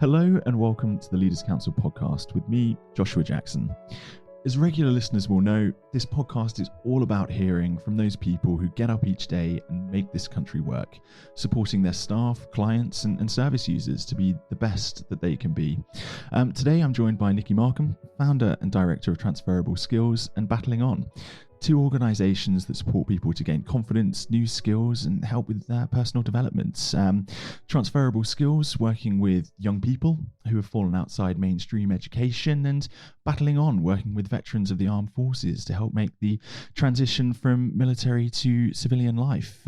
Hello and welcome to the Leaders Council podcast with me, Joshua Jackson. As regular listeners will know, this podcast is all about hearing from those people who get up each day and make this country work, supporting their staff, clients and service users to be the best that they can be. Today I'm joined by Nikki Markham, founder and director of Transferable Skills and Battling On, two organisations that support people to gain confidence, new skills and help with personal development. Transferable Skills, working with young people who have fallen outside mainstream education, and Battling On, working with veterans of the armed forces to help make the transition from military to civilian life.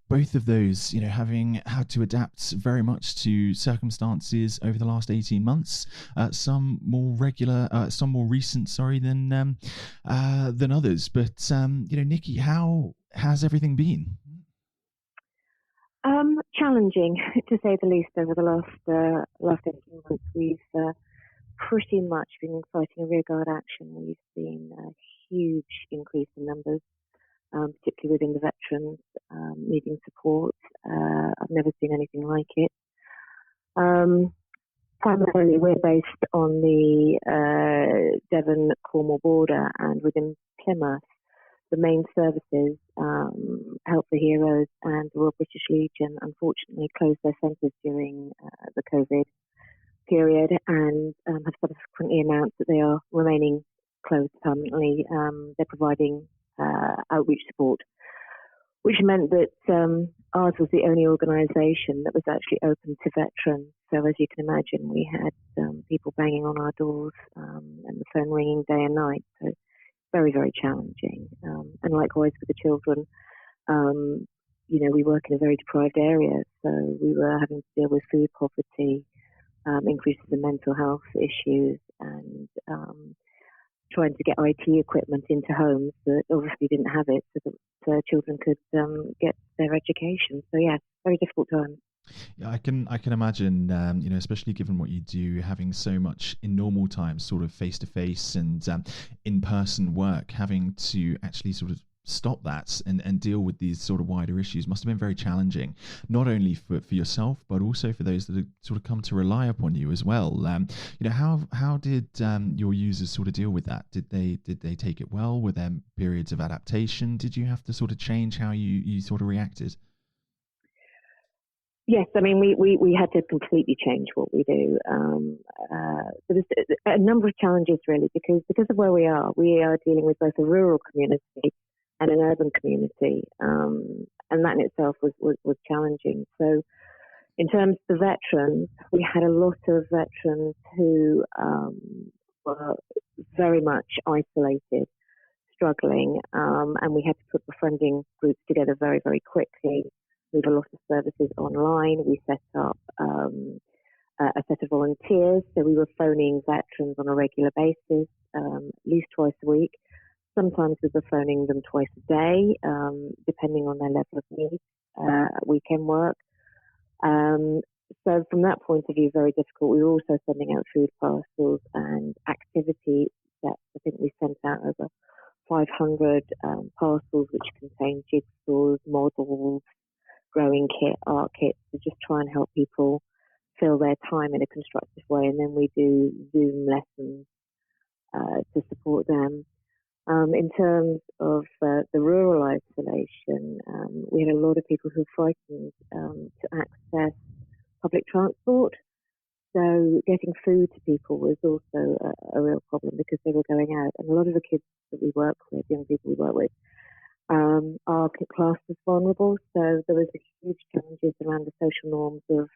Both of those, having had to adapt very much to circumstances over the last 18 months, some more recent, than others. But, Nikki, how has everything been? Challenging, to say the least, over the last 18 months. We've pretty much been fighting a rearguard action. We've seen a huge increase in numbers, particularly within the veterans needing support. I've never seen anything like it. Primarily, we're based on the Devon-Cornwall border, and within Plymouth, the main services, Help for Heroes and the Royal British Legion, unfortunately closed their centres during the COVID period and have subsequently announced that they are remaining closed permanently. They're providing outreach support, which meant that ours was the only organisation that was actually open to veterans. So as you can imagine, we had people banging on our doors and the phone ringing day and night. So very, very challenging. And likewise with the children, we work in a very deprived area. So we were having to deal with food poverty, increases in mental health issues, and trying to get IT equipment into homes that obviously didn't have it so that children could get their education. So yeah, very difficult time. Yeah, I can imagine, especially given what you do, having so much in normal times, sort of face-to-face and in-person work, having to actually sort of stop that and deal with these sort of wider issues must have been very challenging, not only for yourself, but also for those that have sort of come to rely upon you as well. How did your users sort of deal with that? Did they take it well? Were there periods of adaptation? Did you have to sort of change how you sort of reacted? Yes, I mean, we had to completely change what we do. There's a number of challenges, really, because of where we are dealing with both a rural community and an urban community, and that in itself was challenging. So in terms of the veterans, we had a lot of veterans who were very much isolated, struggling, and we had to put befriending groups together very, very quickly. Move a lot of services online. We set up a set of volunteers. So we were phoning veterans on a regular basis, at least twice a week. Sometimes we were phoning them twice a day, depending on their level of need, weekend work. So from that point of view, very difficult. We were also sending out food parcels and activity sets. I think we sent out over 500 parcels which contained jigsaws, models, growing kit, art kits, to just try and help people fill their time in a constructive way. And then we do Zoom lessons to support them. In terms of the rural isolation, we had a lot of people who were frightened to access public transport. So getting food to people was also a real problem because they were going out. And a lot of the kids that we work with, young people we work with, are classed as vulnerable. So there was a huge challenges around the social norms of,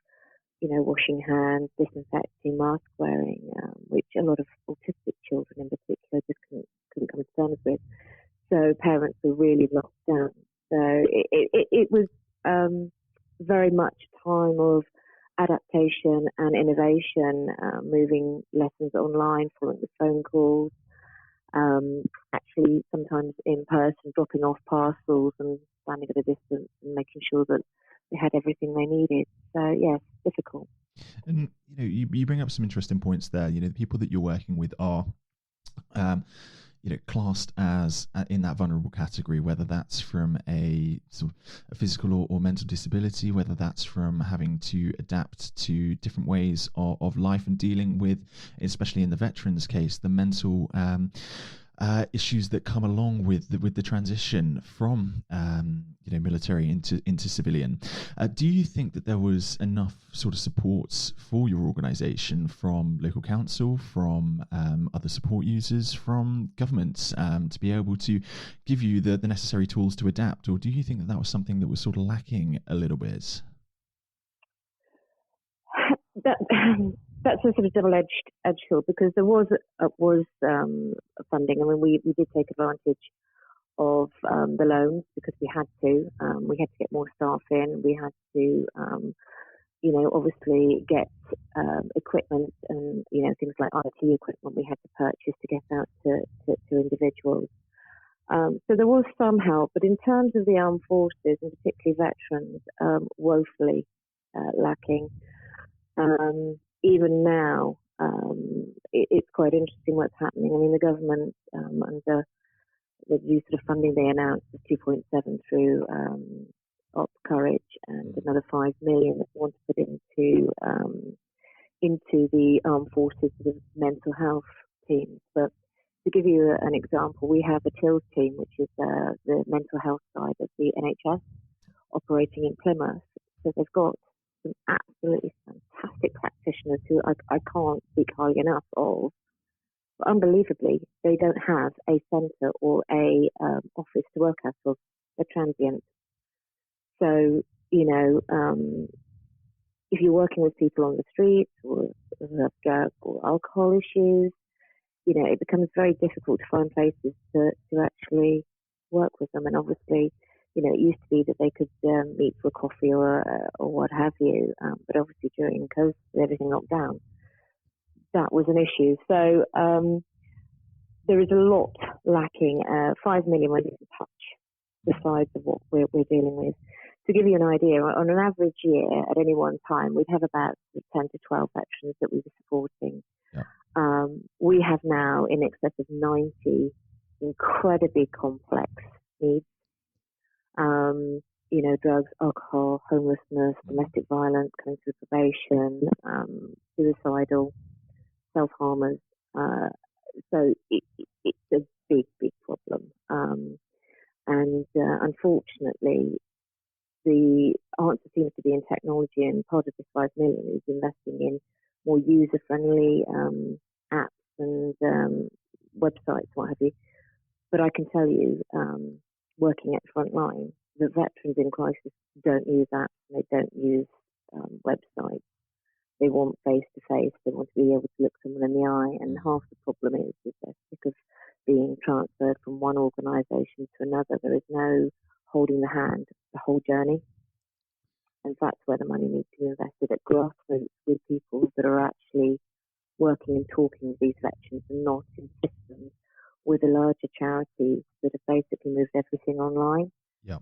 washing hands, disinfecting, mask wearing, which a lot of autistic children in particular just couldn't come to terms with. So parents were really locked down. So it was very much time of adaptation and innovation, moving lessons online, following the phone calls, actually sometimes in person, dropping off parcels and standing at a distance and making sure that they had everything they needed. So yes, difficult. And you bring up some interesting points there. The people that you're working with are classed as in that vulnerable category, whether that's from a sort of a physical or mental disability, whether that's from having to adapt to different ways of life and dealing with, especially in the veterans case, the mental issues that come along with the transition from military into civilian. Do you think that there was enough sort of supports for your organisation from local council, from other support users, from governments to be able to give you the necessary tools to adapt, or do you think that was something that was sort of lacking a little bit? That's a sort of double-edged sword, because there was funding. I mean, we did take advantage of the loans because we had to. We had to get more staff in. We had to, obviously get equipment and things like IT equipment we had to purchase to get out to individuals. So there was some help, but in terms of the armed forces and particularly veterans, woefully lacking. Even now, it's quite interesting what's happening. I mean, the government, under the new sort of funding they announced, was 2.7 through Op Courage, and another 5 million that they want to put into the armed forces sort of mental health teams. But to give you an example, we have a TILS team, which is the mental health side of the NHS, operating in Plymouth. So they've got some absolutely fantastic practitioners who I can't speak highly enough of. But unbelievably, they don't have a centre or a office to work out of. They're transient. So, if you're working with people on the streets or who have drug or alcohol issues, it becomes very difficult to find places to actually work with them. And obviously, it used to be that they could meet for a coffee or what have you, but obviously during COVID, everything locked down, that was an issue. So there is a lot lacking. 5 million won't even touch the size of what we're dealing with. To give you an idea, on an average year at any one time, we'd have about 10 to 12 veterans that we were supporting. Yeah. We have now in excess of 90 incredibly complex needs. Drugs, alcohol, homelessness, domestic violence, coming through probation, suicidal, self-harmers. So it's a big problem. And unfortunately, the answer seems to be in technology, and part of this 5 million is investing in more user-friendly apps and websites, what have you. But I can tell you, working at the front line, the veterans in crisis don't use apps, they don't use websites. They want face-to-face, they want to be able to look someone in the eye, and half the problem is they're sick of being transferred from one organisation to another. There is no holding the hand the whole journey, and that's where the money needs to be invested at grassroots with people that are actually working and talking with these veterans, and not in systems with the larger charities that have basically moved everything online. Yeah.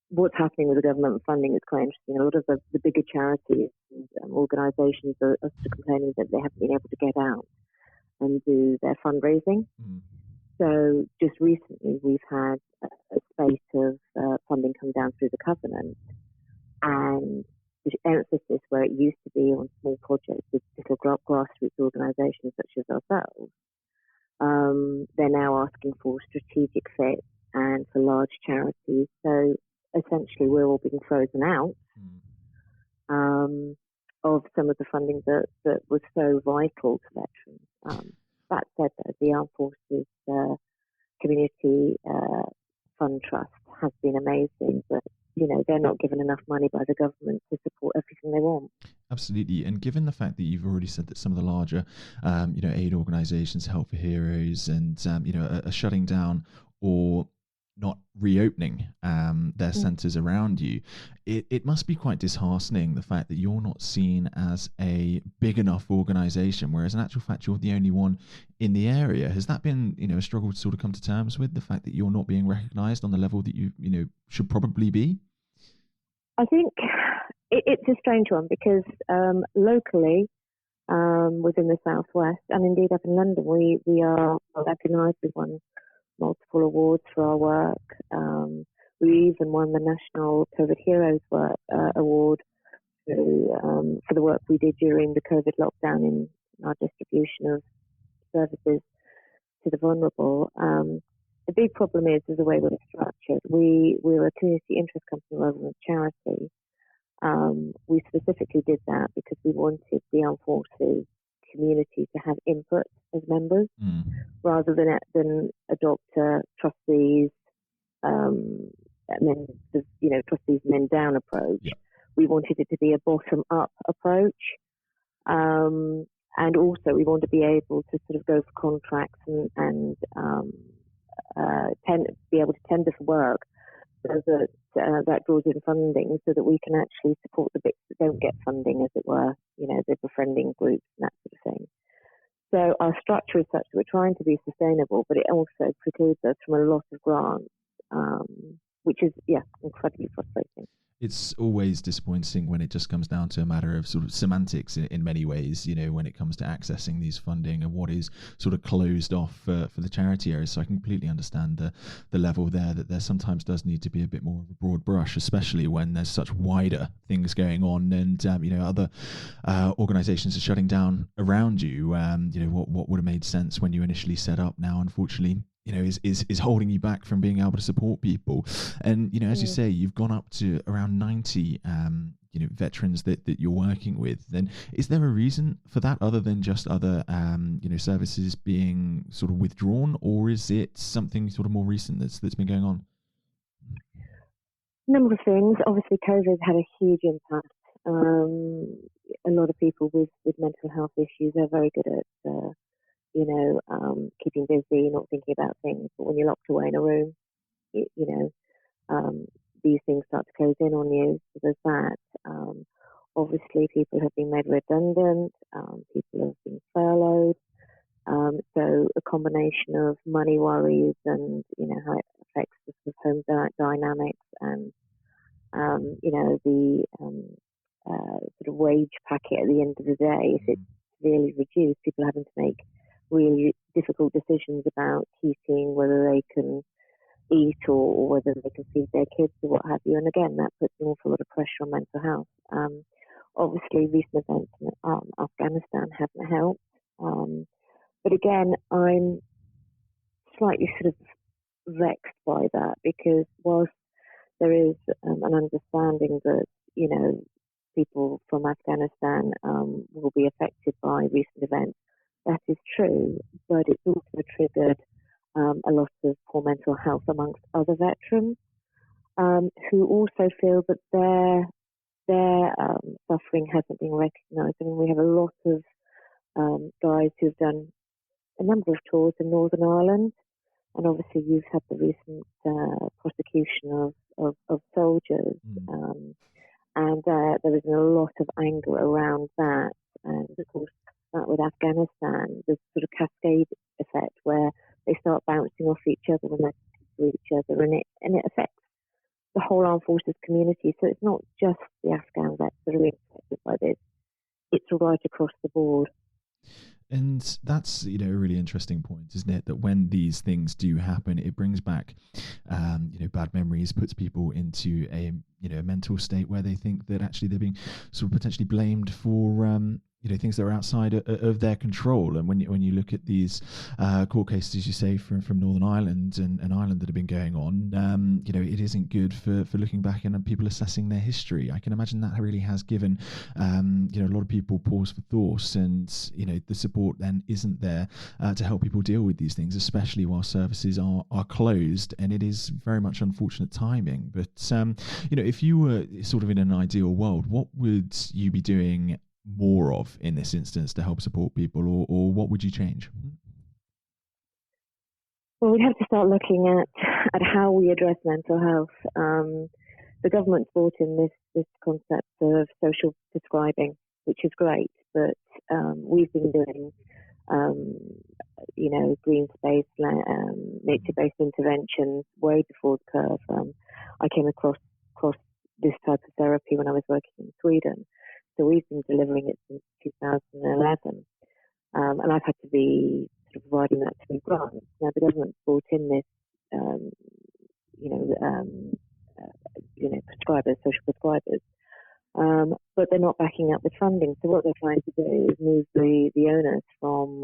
What's happening with the government funding is quite interesting. A lot of the bigger charities and organisations are sort of complaining that they haven't been able to get out and do their fundraising. So just recently we've had a spate of funding come down through the Covenant, and the emphasis where it used to be on small projects with little grassroots organisations such as ourselves, they're now asking for strategic fit and for large charities. So essentially we're all being frozen out of some of the funding that was so vital to veterans. That said, though, the Armed Forces Community Fund Trust has been amazing, but they're not given enough money by the government to support everything they want. Absolutely. And given the fact that you've already said that some of the larger aid organisations, Help for Heroes, and are shutting down or not reopening their centres around you, it must be quite disheartening, the fact that you're not seen as a big enough organisation, whereas in actual fact you're the only one in the area. Has that been a struggle to sort of come to terms with, the fact that you're not being recognised on the level that you should probably be? I think it's a strange one, because locally within the Southwest, and indeed up in London. We are recognised. We've won multiple awards for our work. We even won the National COVID Heroes Award for the work we did during the COVID lockdown in our distribution of services to the vulnerable. The big problem is the way we're structured. We're a community interest company rather than a charity. We specifically did that because we wanted the armed forces community to have input as members, rather than adopt a trustees, and then trustees men down approach. Yeah. We wanted it to be a bottom up approach, and also we want to be able to sort of go for contracts and be able to tender for work, so that that draws in funding, so that we can actually support the bits that don't get funding, as it were, the befriending groups and that sort of thing. So our structure is such that we're trying to be sustainable, but it also precludes us from a lot of grants, which is, incredibly frustrating. It's always disappointing when it just comes down to a matter of sort of semantics in many ways, when it comes to accessing these funding and what is sort of closed off for the charity area. So I completely understand the level there, that there sometimes does need to be a bit more of a broad brush, especially when there's such wider things going on and, other organizations are shutting down around you. What would have made sense when you initially set up now, unfortunately, is holding you back from being able to support people. And, as you say, you've gone up to around 90, veterans that you're working with. Then is there a reason for that other than just other, services being sort of withdrawn, or is it something sort of more recent that's been going on? A number of things. Obviously, COVID had a huge impact. A lot of people with mental health issues are very good at keeping busy, not thinking about things. But when you're locked away in a room, these things start to close in on you. So there's that. Obviously, people have been made redundant. People have been furloughed. So a combination of money worries and, how it affects the sort of home dynamics and, the sort of wage packet at the end of the day, if it's severely reduced, people are having to make really difficult decisions about heating, whether they can eat or whether they can feed their kids or what have you. And again, that puts an awful lot of pressure on mental health. Obviously, recent events in Afghanistan haven't helped. But again, I'm slightly sort of vexed by that, because whilst there is an understanding that, people from Afghanistan will be affected by recent events, that is true, but it's also triggered a lot of poor mental health amongst other veterans who also feel that their suffering hasn't been recognised. I mean, we have a lot of guys who've done a number of tours in Northern Ireland, and obviously you've had the recent prosecution of soldiers, and there is a lot of anger around that, and of course with Afghanistan, there's sort of cascade effect where they start bouncing off each other when they're to each other, and it affects the whole armed forces community. So it's not just the Afghan vets that are affected by this; it's right across the board. And that's, a really interesting point, isn't it? That when these things do happen, it brings back, bad memories, puts people into a mental state where they think that actually they're being sort of potentially blamed for, things that are outside of their control. And when you look at these court cases, as you say, from Northern Ireland and Ireland that have been going on, it isn't good for looking back and people assessing their history. I can imagine that really has given, a lot of people pause for thought, and, the support then isn't there to help people deal with these things, especially while services are closed. And it is very much unfortunate timing. But, if you were sort of in an ideal world, what would you be doing more of in this instance to help support people, or what would you change? Well, we'd have to start looking at how we address mental health. The government's brought in this concept of social prescribing, which is great, but we've been doing green space, nature-based interventions way before the curve. I came across this type of therapy when I was working in Sweden. So we've been delivering it since 2011, and I've had to be sort of providing that through grants. Now the government's brought in this, you know, prescribers, social prescribers, but they're not backing up with funding. So what they're trying to do is move the onus from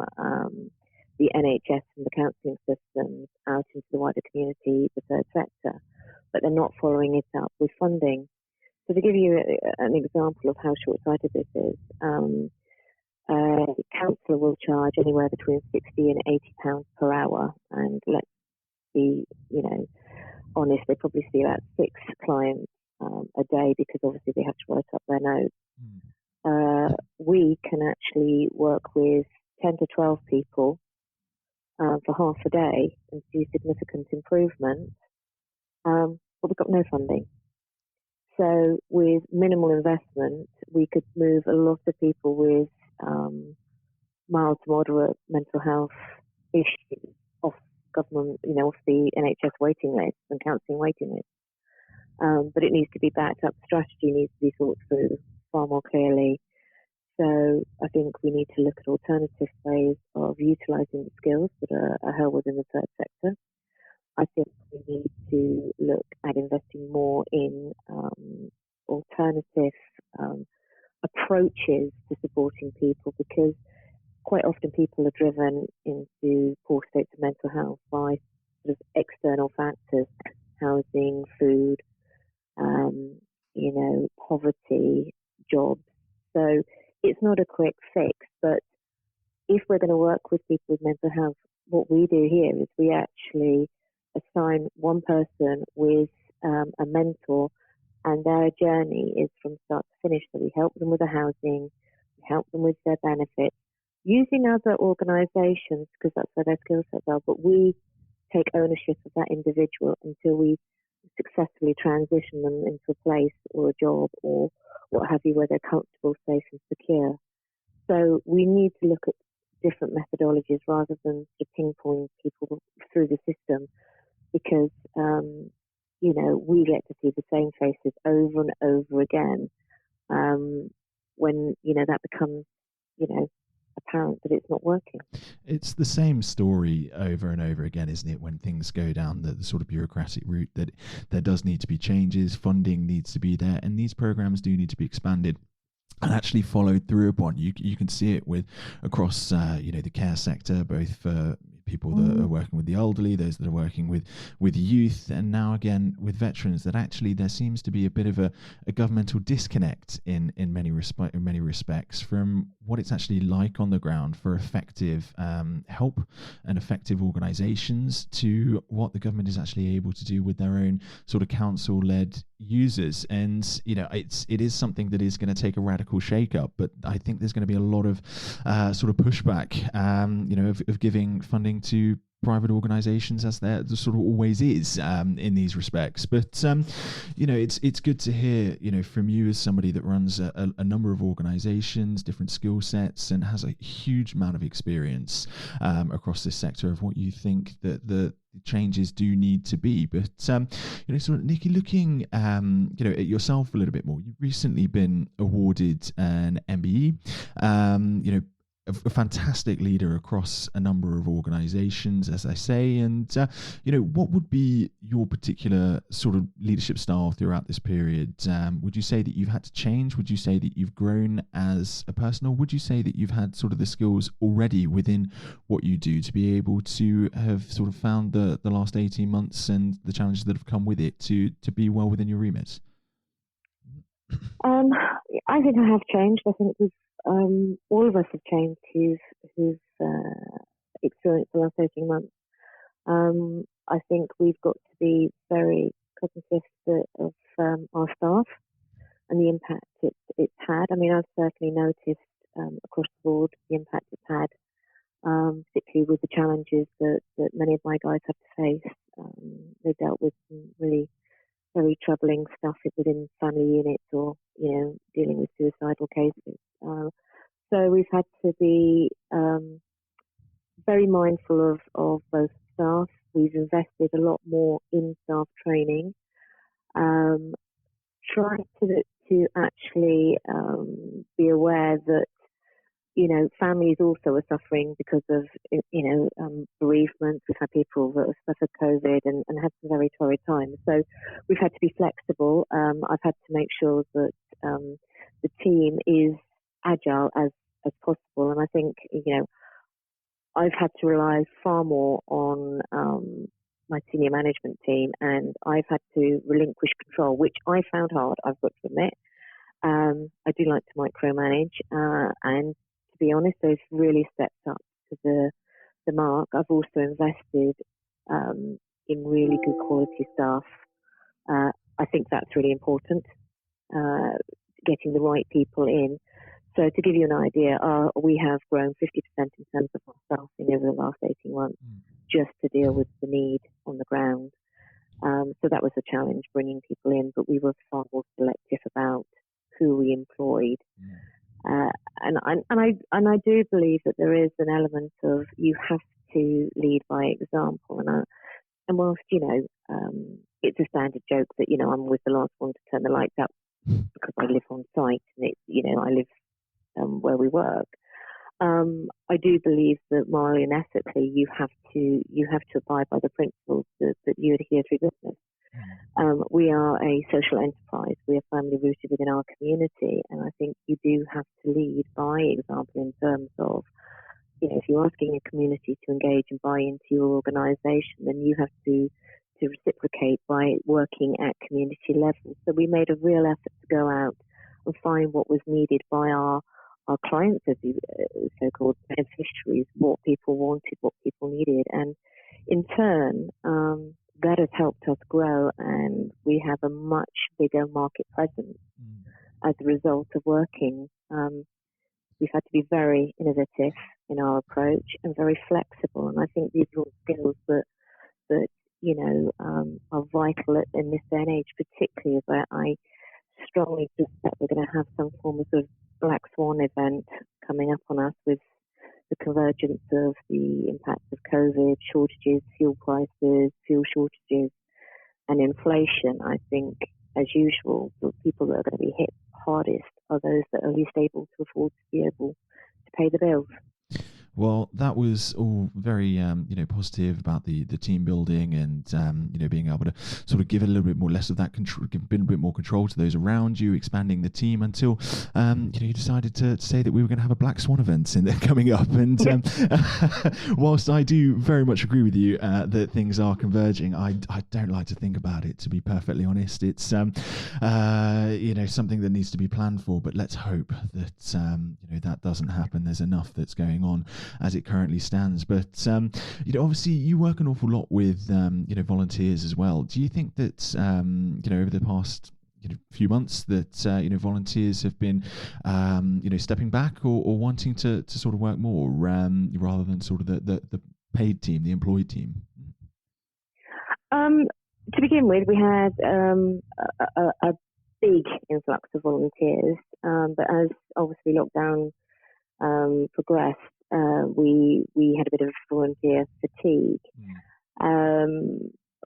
the NHS and the counselling systems out into the wider community, the third sector, but they're not following it up with funding. So to give you an example of how short-sighted this is, a counsellor will charge anywhere between £60 and £80 per hour, and let's be, honest, they probably see about 6 clients a day because obviously they have to write up their notes. We can actually work with 10 to 12 people for half a day and see significant improvement, but we've got no funding. So with minimal investment, we could move a lot of people with mild to moderate mental health issues off government, off the NHS waiting list and counselling waiting list. But it needs to be backed up. Strategy needs to be thought through far more clearly. So I think we need to look at alternative ways of utilising the skills that are held within the third sector. I think we need to look at investing more in alternative approaches to supporting people, because quite often people are driven into poor states of mental health by sort of external factors, housing, food, poverty, jobs. So it's not a quick fix, but if we're going to work with people with mental health, what we do here is we actually assign one person with a mentor, and their journey is from start to finish. So we help them with the housing, we help them with their benefits, using other organisations because that's where their skill sets are, but we take ownership of that individual until we successfully transition them into a place or a job or what have you where they're comfortable, safe and secure. So we need to look at different methodologies rather than to pinpoint people through the system, because we get to see the same faces over and over again when that becomes apparent that it's not working. It's the same story over and over again, isn't it, when things go down the sort of bureaucratic route, that there does need to be changes, funding needs to be there, and these programs do need to be expanded and actually followed through upon. You can see it across the care sector, both for people that are working with the elderly, those that are working with youth, and now again with veterans, that actually there seems to be a bit of a governmental disconnect in many respects from what it's actually like on the ground for effective help and effective organisations to what the government is actually able to do with their own sort of council-led users. And it is something that is going to take a radical shake-up, but I think there's going to be a lot of sort of pushback of giving funding to private organisations, as there sort of always is in these respects. But it's good to hear from you as somebody that runs a number of organisations, different skill sets, and has a huge amount of experience across this sector of what you think that the changes do need to be. But sort of Nikki, looking at yourself a little bit more, you've recently been awarded an MBE. A fantastic leader across a number of organisations, as I say, and what would be your particular sort of leadership style throughout this period? Would you say that you've had to change? Would you say that you've grown as a person, or would you say that you've had sort of the skills already within what you do to be able to have sort of found the last 18 months and the challenges that have come with it to be well within your remit? I think I have changed. I think all of us have changed who've experienced the last 18 months. I think we've got to be very cognizant of our staff and the impact it's had. I mean, I've certainly noticed across the board the impact it's had, particularly with the challenges that many of my guys have to face. They dealt with some really very troubling stuff within family units, or dealing with suicidal cases. So we've had to be very mindful of both staff. We've invested a lot more in staff training, trying to actually be aware that, families also are suffering because of, bereavement. We've had people that have suffered COVID and had some very torrid times. So we've had to be flexible. I've had to make sure that the team is agile as possible. And I think, I've had to rely far more on my senior management team, and I've had to relinquish control, which I found hard, I've got to admit. I do like to micromanage, and to be honest, they've really stepped up to the mark. I've also invested in really good quality staff. I think that's really important, getting the right people in. So to give you an idea, we have grown 50% in terms of our staffing over the last 18 months just to deal with the need on the ground. So that was a challenge, bringing people in, but we were far more selective about who we employed. And I do believe that there is an element of you have to lead by example. And whilst, it's a standard joke that, I'm always the last one to turn the lights out because I live on site and I live where we work. I do believe that morally and ethically you have to abide by the principles that you adhere to business. We are a social enterprise. We are firmly rooted within our community, and I think you do have to lead by example in terms of, if you're asking a community to engage and buy into your organisation, then you have to reciprocate by working at community level. So we made a real effort to go out and find what was needed by our clients, as so-called beneficiaries, what people wanted, what people needed. And in turn, that has helped us grow, and we have a much bigger market presence as a result of working. We've had to be very innovative in our approach and very flexible. And I think these are all skills that are vital in this day and age, particularly where I strongly suspect we're going to have some form of black swan event coming up on us with the convergence of the impacts of COVID, shortages, fuel prices, fuel shortages, and inflation. I think, as usual, the people that are going to be hit hardest are those that are least able to afford to be able to pay the bills. Well, that was all very, positive about the team building and, being able to sort of give a little bit more, less of that control, give a bit more control to those around you, expanding the team until, you decided to say that we were going to have a Black Swan event coming up. And whilst I do very much agree with you that things are converging, I don't like to think about it, to be perfectly honest. It's, something that needs to be planned for, but let's hope that, that doesn't happen. There's enough that's going on as it currently stands. But obviously you work an awful lot with volunteers as well. Do you think that over the past few months that volunteers have been stepping back or wanting to sort of work more rather than sort of the paid team, the employed team? To begin with, we had a big influx of volunteers, but as obviously lockdown progressed, we had a bit of volunteer fatigue,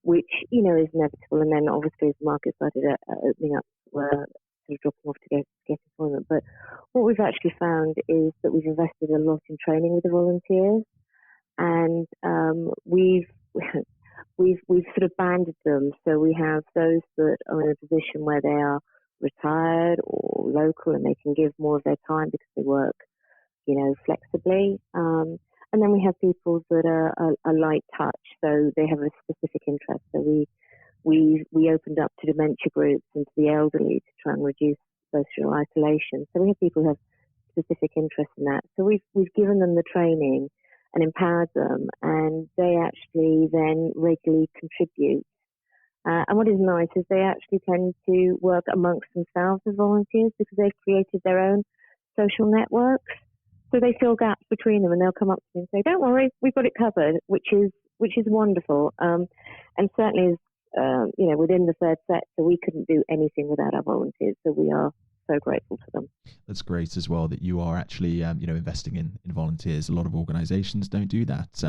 which is inevitable. And then obviously as the market started opening up, we're sort of dropping off to get employment. But what we've actually found is that we've invested a lot in training with the volunteers, and we've sort of banded them. So we have those that are in a position where they are retired or local, and they can give more of their time because they work flexibly. And then we have people that are light touch, so they have a specific interest. So we opened up to dementia groups and to the elderly to try and reduce social isolation. So we have people who have specific interest in that. So we've given them the training and empowered them, and they actually then regularly contribute. And what is nice is they actually tend to work amongst themselves as volunteers because they've created their own social networks. So they fill gaps between them, and they'll come up to me and say, "Don't worry, we've got it covered," which is wonderful. And certainly, within the third sector, we couldn't do anything without our volunteers. So we are so grateful to them. That's great as well that you are actually investing in volunteers. A lot of organisations don't do that.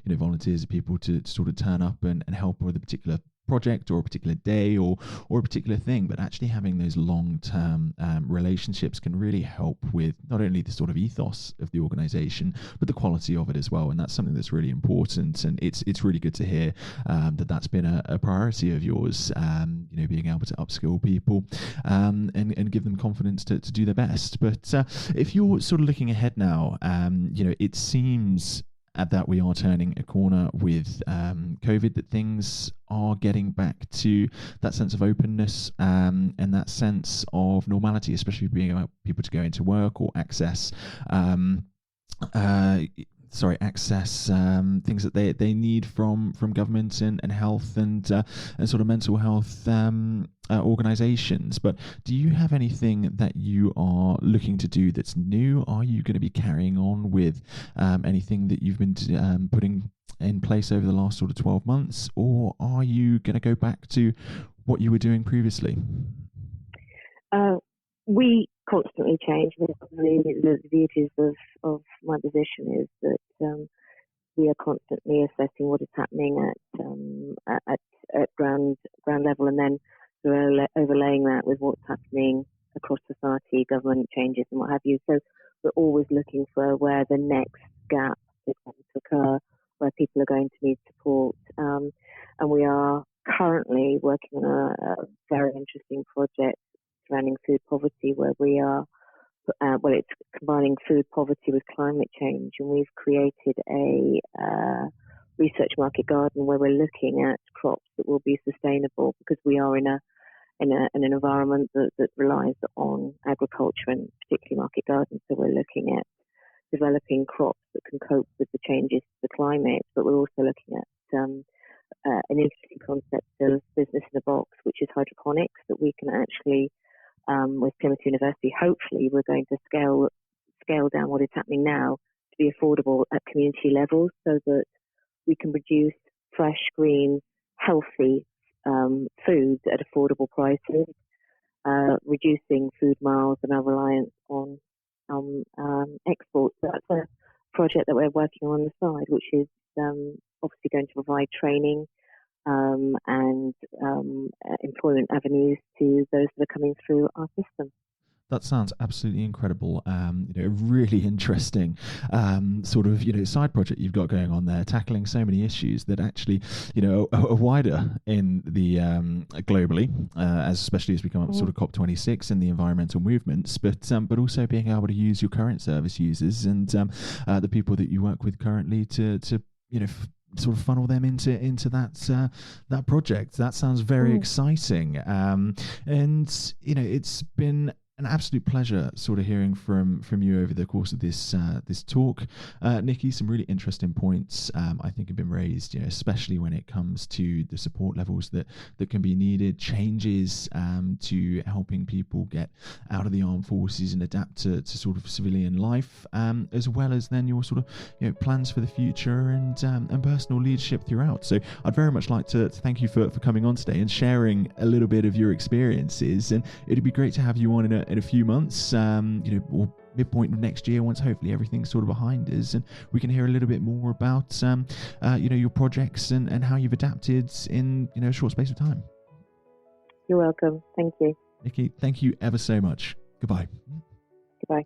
Volunteers are people to sort of turn up and help with a particular project or a particular day or a particular thing, but actually having those long-term relationships can really help with not only the sort of ethos of the organization, but the quality of it as well. And that's something that's really important. And it's really good to hear that that's been a priority of yours, being able to upskill people and give them confidence to do their best. But if you're sort of looking ahead now, it seems that we are turning a corner with COVID, that things are getting back to that sense of openness and that sense of normality, especially being able people to go into work or access things that they need from government and health and sort of mental health organizations. But do you have anything that you are looking to do that's new? Are you going to be carrying on with anything that you've been putting in place over the last sort of 12 months, or are you going to go back to what you were doing previously? We constantly change. The beauties of my position is that we are constantly assessing what is happening at ground level, and then we're overlaying that with what's happening across society, government changes, and what have you. So we're always looking for where the next gap is going to occur, where people are going to need support, and we are currently working on a very interesting project surrounding food poverty, where we are, it's combining food poverty with climate change, and we've created a research market garden where we're looking at crops that will be sustainable, because we are in an environment that relies on agriculture and particularly market gardens. So we're looking at developing crops that can cope with the changes to the climate, but we're also looking at an interesting concept of business in a box, which is hydroponics, that we can actually with Plymouth University, hopefully we're going to scale down what is happening now to be affordable at community levels, so that we can produce fresh, green, healthy foods at affordable prices, reducing food miles and our reliance on exports. So that's a project that we're working on the side, which is obviously going to provide training and employment avenues to those that are coming through our system. That sounds absolutely incredible. A really interesting sort of side project you've got going on there, tackling so many issues that actually are wider in the globally, especially as we come up to sort of COP26 and the environmental movements, but also being able to use your current service users and the people that you work with currently to sort of funnel them into that project. That sounds very exciting. And it's been an absolute pleasure sort of hearing from you over the course of this talk, Nikki. Some really interesting points I think have been raised, especially when it comes to the support levels that can be needed, changes to helping people get out of the armed forces and adapt to sort of civilian life, as well as then your sort of plans for the future and personal leadership throughout. So I'd very much like to thank you for coming on today and sharing a little bit of your experiences, and it'd be great to have you on in a few months, or midpoint of next year, once hopefully everything's sort of behind us, and we can hear a little bit more about your projects and how you've adapted in a short space of time. You're welcome. Thank you, Nikki. Thank you ever so much. Goodbye. Goodbye.